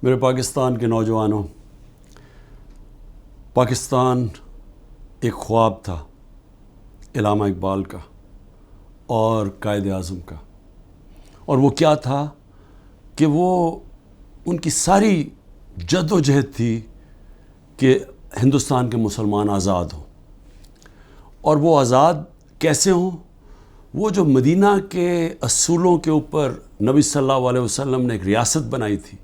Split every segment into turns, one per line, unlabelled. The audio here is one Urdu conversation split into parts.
میرے پاکستان کے نوجوانوں، پاکستان ایک خواب تھا علامہ اقبال کا اور قائد اعظم کا، اور وہ کیا تھا کہ وہ ان کی ساری جد و جہد تھی کہ ہندوستان کے مسلمان آزاد ہوں، اور وہ آزاد کیسے ہوں؟ وہ جو مدینہ کے اصولوں کے اوپر نبی صلی اللہ علیہ وسلم نے ایک ریاست بنائی تھی،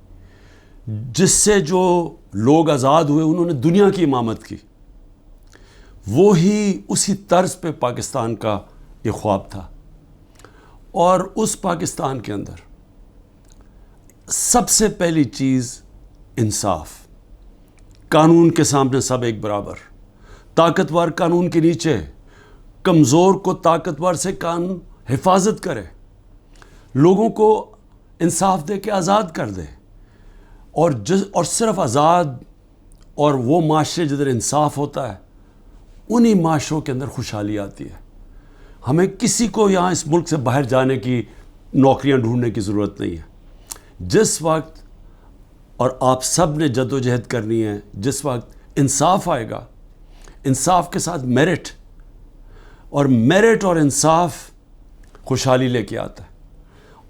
جس سے جو لوگ آزاد ہوئے انہوں نے دنیا کی امامت کی، وہی اسی طرز پہ پاکستان کا یہ خواب تھا۔ اور اس پاکستان کے اندر سب سے پہلی چیز انصاف، قانون کے سامنے سب ایک برابر، طاقتور قانون کے نیچے، کمزور کو طاقتور سے قانون حفاظت کرے، لوگوں کو انصاف دے کے آزاد کر دے، اور صرف آزاد اور وہ معاشرے جدھر انصاف ہوتا ہے انہی معاشروں کے اندر خوشحالی آتی ہے۔ ہمیں کسی کو یہاں اس ملک سے باہر جانے کی نوکریاں ڈھونڈنے کی ضرورت نہیں ہے۔ جس وقت، اور آپ سب نے جد و جہد کرنی ہے، جس وقت انصاف آئے گا، انصاف کے ساتھ میرٹ، اور میرٹ اور انصاف خوشحالی لے کے آتا ہے۔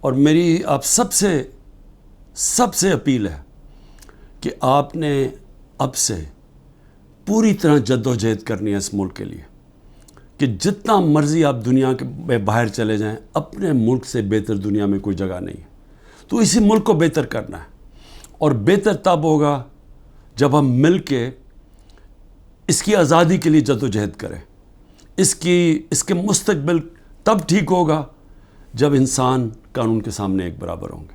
اور میری آپ سب سے اپیل ہے کہ آپ نے اب سے پوری طرح جد و جہد کرنی ہے اس ملک کے لیے، کہ جتنا مرضی آپ دنیا کے باہر چلے جائیں، اپنے ملک سے بہتر دنیا میں کوئی جگہ نہیں ہے۔ تو اسی ملک کو بہتر کرنا ہے، اور بہتر تب ہوگا جب ہم مل کے اس کی آزادی کے لیے جد و جہد کریں۔ اس کے مستقبل تب ٹھیک ہوگا جب انسان قانون کے سامنے ایک برابر ہوں گے۔